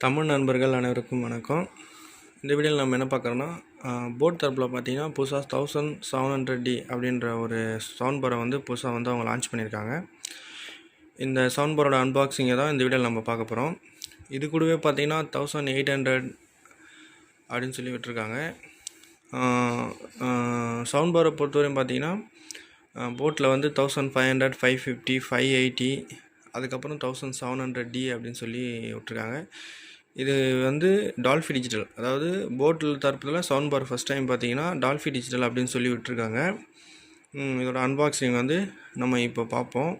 தமிழ் நண்பர்கள் அனைவருக்கும் வணக்கம். இந்த வீடியோவில் நம்ம என்ன பார்க்குறோன்னா, போட் தரப்பில் பார்த்தீங்கன்னா புதுசாக 1700D அப்படின்ற ஒரு சவுண்ட் பாரை வந்து புதுசாக வந்து அவங்க லான்ச் பண்ணியிருக்காங்க. இந்த சவுண்ட் பாரோட அன்பாக்சிங்கை தான் இந்த வீடியோவில் நம்ம பார்க்க போகிறோம். இது கூடவே பார்த்தீங்கன்னா 1800 அப்படின்னு சொல்லி விட்டுருக்காங்க. சவுண்ட் பாரை பொறுத்தவரையும் பார்த்தீங்கன்னா போட்டில் வந்து 1500, 550, 580, அதுக்கப்புறம் 1700D அப்படின்னு சொல்லி விட்டுருக்காங்க. இது வந்து டால்ஃபி டிஜிட்டல், அதாவது போட்டில் தரப்பில் சவுண்ட் பார் ஃபஸ்ட் டைம் பார்த்தீங்கன்னா டால்ஃபி டிஜிட்டல் அப்படின்னு சொல்லி விட்டுருக்காங்க. இதோட அன்பாக்சிங் வந்து நம்ம இப்போ பார்ப்போம்.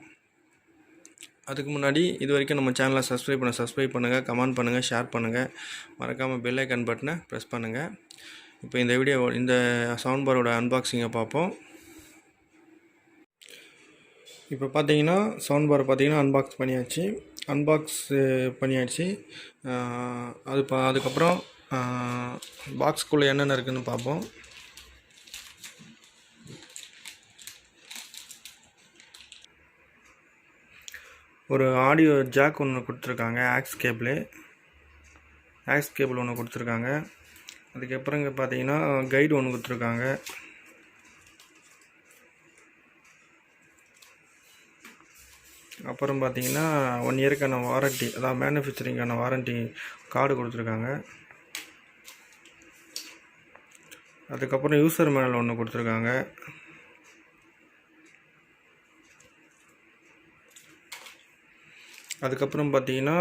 அதுக்கு முன்னாடி இது வரைக்கும் நம்ம சேனலை சப்ஸ்கிரைப் பண்ணுங்கள், கமெண்ட் பண்ணுங்கள், ஷேர் பண்ணுங்கள், மறக்காமல் பெல் ஐக்கன் பட்டனை ப்ரெஸ் பண்ணுங்கள். இப்போ இந்த சவுண்ட் பாரோட அன்பாக்சிங்கை பார்ப்போம். இப்போ பார்த்தீங்கன்னா சவுண்ட் பார் பார்த்தீங்கன்னா அன்பாக்ஸ் பண்ணியாச்சு. அதுக்கப்புறம் பாக்ஸ்குள்ளே என்னென்ன இருக்குதுன்னு பார்ப்போம். ஒரு ஆடியோ ஜாக் ஒன்று கொடுத்துருக்காங்க, ஆக்ஸ் கேபிள் ஒன்று கொடுத்துருக்காங்க. அதுக்கப்புறம் இங்கே பார்த்தீங்கன்னா கைடு ஒன்று கொடுத்துருக்காங்க. அப்புறம் பார்த்தீங்கன்னா 1 இயருக்கான வாரண்ட்டி, அதாவது மேனுஃபேக்சரிங்கான வாரண்ட்டி கார்டு கொடுத்துருக்காங்க. அதுக்கப்புறம் யூசர் மேனுவல் ஒன்று கொடுத்துருக்காங்க. அதுக்கப்புறம் பார்த்தீங்கன்னா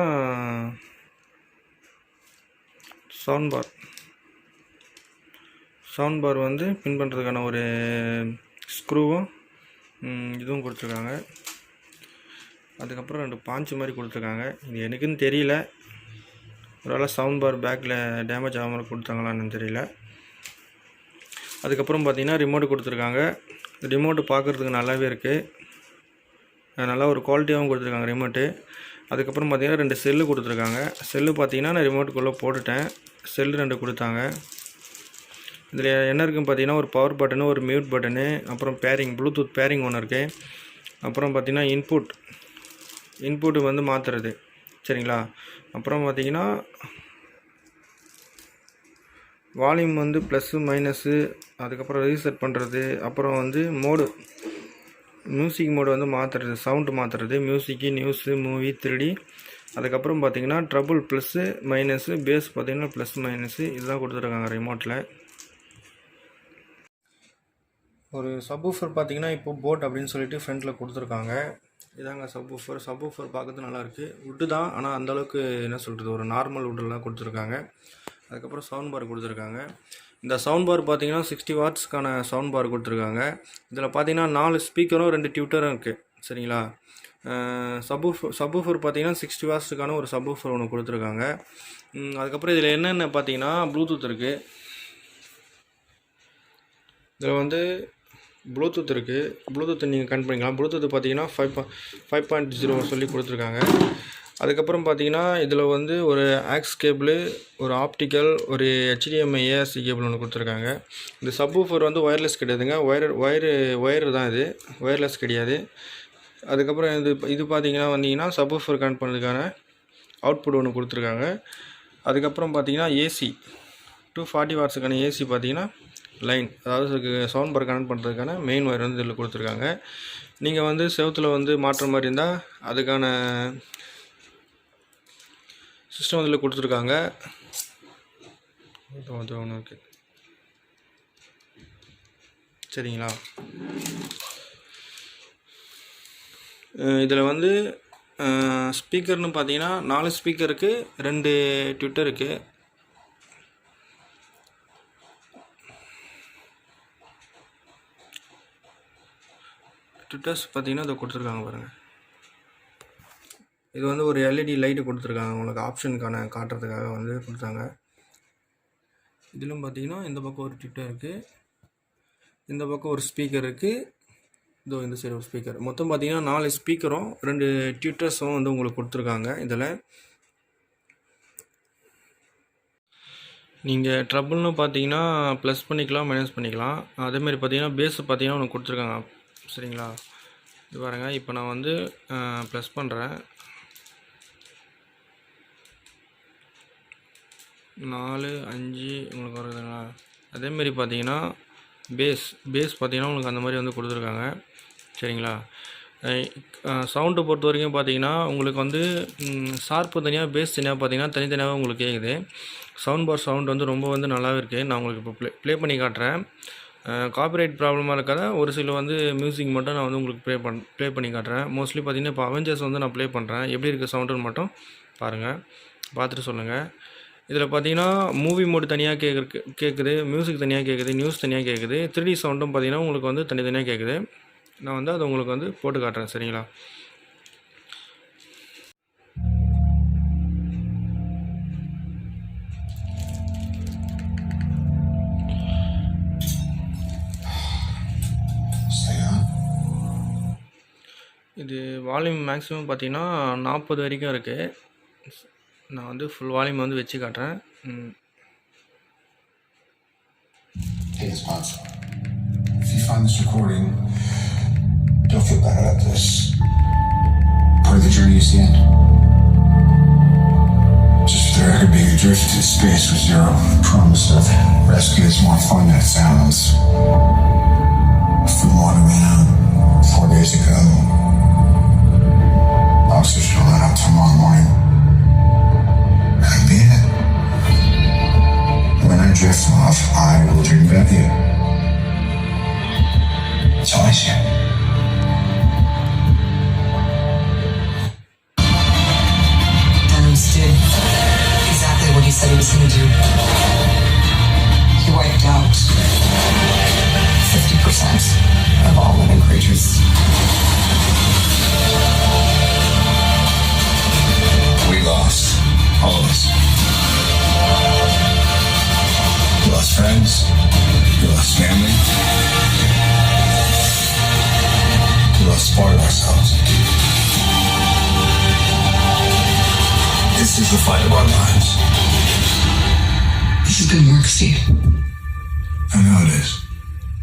சவுண்ட் பார் வந்து பின் பண்ணுறதுக்கான ஒரு ஸ்க்ரூவும் இதுவும் கொடுத்துருக்காங்க. அதுக்கப்புறம் 2 பாஞ்சு மாதிரி கொடுத்துருக்காங்க. இது எனக்குன்னு தெரியல, ஒருவேளை சவுண்ட் பார் பேக்கில் டேமேஜ் ஆகாமல் கொடுத்தாங்களான்னு தெரியல. அதுக்கப்புறம் பார்த்தீங்கன்னா ரிமோட்டு கொடுத்துருக்காங்க. ரிமோட்டு பார்க்குறதுக்கு நல்லாவே இருக்குது, நல்லா ஒரு குவாலிட்டியாகவும் கொடுத்துருக்காங்க ரிமோட்டு. அதுக்கப்புறம் பார்த்தீங்கன்னா 2 செல்லு கொடுத்துருக்காங்க. செல்லு பார்த்தீங்கன்னா நான் ரிமோட்டுக்குள்ளே போட்டுட்டேன். செல்லு 2 கொடுத்தாங்க. இதில் என்ன இருக்குன்னு பார்த்தீங்கன்னா ஒரு பவர் பட்டனு, ஒரு மியூட் பட்டனு, அப்புறம் ப்ளூடூத் பேரிங் ஒன்று இருக்குது. அப்புறம் பார்த்தீங்கன்னா இன்புட்டு வந்து மாற்றுறது, சரிங்களா. அப்புறம் பார்த்தீங்கன்னா வால்யூம் வந்து ப்ளஸ்ஸு மைனஸு, அதுக்கப்புறம் ரீசெட் பண்ணுறது, அப்புறம் வந்து மியூசிக் மோடு வந்து மாற்றுறது, சவுண்டு மாற்றுறது, மியூசிக்கு, நியூஸு, மூவி, 3D. அதுக்கப்புறம் பார்த்தீங்கன்னா ட்ரபுள் ப்ளஸ்ஸு மைனஸு, பேஸ் பார்த்தீங்கன்னா ப்ளஸ் மைனஸு, இதுதான் கொடுத்துருக்காங்க ரிமோட்டில். ஒரு சப்வூஃபர் பார்த்தீங்கன்னா இப்போ போட் அப்படின்னு சொல்லிட்டு ஃப்ரண்ட்டில் கொடுத்துருக்காங்க. இதாங்க சப்வூஃபர் பார்க்கறது நல்லாயிருக்கு. வுட்டு தான், ஆனால் அந்தளவுக்கு என்ன சொல்கிறது, ஒரு நார்மல் வுட்டெல்லாம் கொடுத்துருக்காங்க. அதுக்கப்புறம் சவுண்ட் பார் கொடுத்துருக்காங்க. இந்த சவுண்ட் பார் பார்த்தீங்கன்னா 60 வாட்ஸ்க்கான சவுண்ட் பார் கொடுத்துருக்காங்க. இதில் பார்த்தீங்கன்னா 4 ஸ்பீக்கரும் 2 டியூட்டரும் இருக்குது, சரிங்களா. சப்வூஃபர் பார்த்தீங்கன்னா 60 வாட்ஸுக்கான ஒரு சப்வூஃபர் ஒன்று கொடுத்துருக்காங்க. அதுக்கப்புறம் இதில் என்னென்ன பார்த்தீங்கன்னா ப்ளூடூத் இருக்குது. இதில் வந்து ப்ளூடூத் இருக்குது. ப்ளூடூத் நீங்கள் கனெக்ட் பண்ணிக்கலாம். ப்ளூடூத் பார்த்தீங்கன்னா 5.0 சொல்லி கொடுத்துருக்காங்க. அதுக்கப்புறம் பார்த்தீங்கன்னா இதில் வந்து ஒரு ஆக்ஸ் கேபிள், ஒரு ஆப்டிக்கல், ஒரு HDMI AAC கேபிள் ஒன்று கொடுத்துருக்காங்க. இந்த சப்வூஃபர் வந்து ஒயர்லெஸ் கிடையாதுங்க, ஒயர் தான், இது ஒயர்லெஸ் கிடையாது. அதுக்கப்புறம் இது பார்த்தீங்கன்னா வந்தீங்கன்னா சப்வூஃபர் கனெக்ட் பண்ணுறதுக்கான அவுட்புட் ஒன்று கொடுத்துருக்காங்க. அதுக்கப்புறம் பார்த்தீங்கன்னா ஏசி 240 வாட்ஸுக்கான ஏசி பார்த்தீங்கன்னா லைன், அதாவது சவுண்ட் பார் கனெக்ட் பண்ணுறதுக்கான மெயின் ஒயர் வந்து இதில் கொடுத்துருக்காங்க. நீங்கள் வந்து செவுத்தில் வந்து மாற்றுற மாதிரி இருந்தால் அதுக்கான சிஸ்டம் இதில் கொடுத்துருக்காங்க. இது ஒன்று இருக்குது, சரிங்களா. இதில் வந்து ஸ்பீக்கர்னு பார்த்தீங்கன்னா 4 ஸ்பீக்கருக்கு 2 ட்விட்டர் இருக்குது. ட்விட்டர்ஸ் பார்த்தீங்கன்னா இதை கொடுத்துருக்காங்க பாருங்கள். இது வந்து ஒரு LED லைட்டு கொடுத்துருக்காங்க, உங்களுக்கு ஆப்ஷனுக்கான காட்டுறதுக்காக வந்து கொடுத்தாங்க. இதிலும் பார்த்தீங்கன்னா இந்த பக்கம் ஒரு ட்விட்டர் இருக்குது, இந்த பக்கம் ஒரு ஸ்பீக்கர் இருக்குது, இந்த சைடு ஒரு ஸ்பீக்கர். மொத்தம் பார்த்தீங்கன்னா 4 ஸ்பீக்கரும் 2 ட்விட்டர்ஸும் வந்து உங்களுக்கு கொடுத்துருக்காங்க. இதில் நீங்கள் ட்ரபுள்னு பார்த்தீங்கன்னா ப்ளஸ் பண்ணிக்கலாம், மைனஸ் பண்ணிக்கலாம். அதேமாதிரி பார்த்தீங்கன்னா பேஸு பார்த்தீங்கன்னா ஒன்று கொடுத்துருக்காங்க, சரிங்களா. இது பாருங்கள், இப்போ நான் வந்து ப்ளஸ் பண்ணுறேன். 4, 5 உங்களுக்கு வருதுங்களா? அதேமாரி பார்த்தீங்கன்னா பேஸ் பார்த்தீங்கன்னா உங்களுக்கு அந்த மாதிரி வந்து கொடுத்துருக்காங்க. சரிங்களா? சவுண்டை பொறுத்த வரைக்கும் பார்த்தீங்கன்னா உங்களுக்கு வந்து ஷார்ப்பு தனியாக, பேஸ் தனியாக பார்த்தீங்கன்னா தனித்தனியாகவே உங்களுக்கு கேட்குது. சவுண்ட் பார் சவுண்ட் வந்து ரொம்ப வந்து நல்லாவே இருக்குது. நான் உங்களுக்கு இப்போ ப்ளே பண்ணி காட்டுறேன். காப்பிரைட் ப்ராப்ளமாக இருக்காத ஒரு சில வந்து மியூசிக் மட்டும் நான் வந்து உங்களுக்கு ப்ளே பண்ணி காட்டுறேன். மோஸ்ட்லி பார்த்தீங்கன்னா இப்போ அவெஞ்சர்ஸ் வந்து நான் ப்ளே பண்ணுறேன். எப்படி இருக்குது சவுண்டுன்னு மட்டும் பாருங்கள், பார்த்துட்டு சொல்லுங்கள். இதில் பார்த்தீங்கன்னா மூவி மோடு தனியாக கேட்குது, மியூசிக் தனியாக கேட்குது, நியூஸ் தனியாக கேட்குது. 3D சவுண்டும் பார்த்தீங்கன்னா உங்களுக்கு வந்து தனித்தனியாக கேட்குது. நான் வந்து அதை உங்களுக்கு வந்து போட்டு காட்டுறேன். சரிங்களா? இது வால்யூம் மேக்ஸிமம் பார்த்தீங்கன்னா 40 வரைக்கும் இருக்குது. நான் வந்து ஃபுல் வால்யூம் வந்து வச்சு காட்டுறேன். Hey, it's Bob. If you find this recording, don't feel bad about this. Part of the journey is the end. Just for the record, being adrift to space with zero promise of rescue is more fun than it sounds. From wanting me out 4 days ago. Oxygen will run out tomorrow morning. I mean it. When I drift off, I will dream about you. That's all I see. Dennis did exactly what he said he was going to do. He wiped out 50% of all living creatures. We lost. All of us. We lost friends. We lost family. We lost part of ourselves. This is the fight of our lives. This is good work, Steve. I know it is.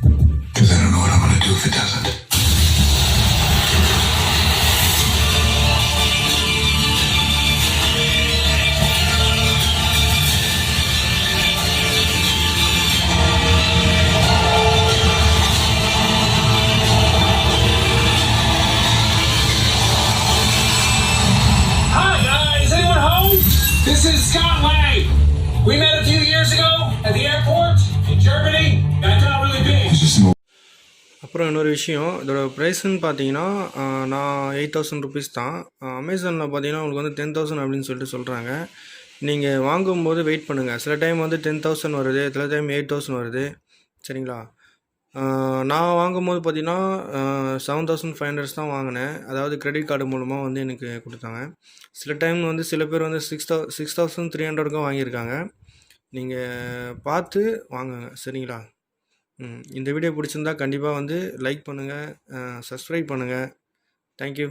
Because I don't know what I'm going to do if it doesn't. This is Scott Lang. We met a few years ago at the airport in Germany. That's not really big. அப்புறம் இன்னொரு விஷயம், இதோட ப்ரைஸ்ன்னு பார்த்தீங்கன்னா நான் 8000 rupees தான். அமேசானில் பார்த்தீங்கன்னா உங்களுக்கு வந்து 10,000 அப்படின்னு சொல்லிட்டு சொல்கிறாங்க. நீங்கள் வாங்கும்போது வெயிட் பண்ணுங்கள். சில டைம் வந்து 10,000 வருது, சில டைம் 8,000 வருது. சரிங்களா? நான் வாங்கும்போது பார்த்தீங்கன்னா 7,500 தான் வாங்கினேன். அதாவது கிரெடிட் கார்டு மூலமாக வந்து எனக்கு கொடுத்தாங்க. சில டைம் வந்து சில பேர் வந்து 6,300க்கும் வாங்கியிருக்காங்க. நீங்கள் பார்த்து வாங்குங்க. சரிங்களா? இந்த வீடியோ பிடிச்சிருந்தா கண்டிப்பாக வந்து லைக் பண்ணுங்கள், சப்ஸ்கிரைப் பண்ணுங்கள். தேங்க்யூ.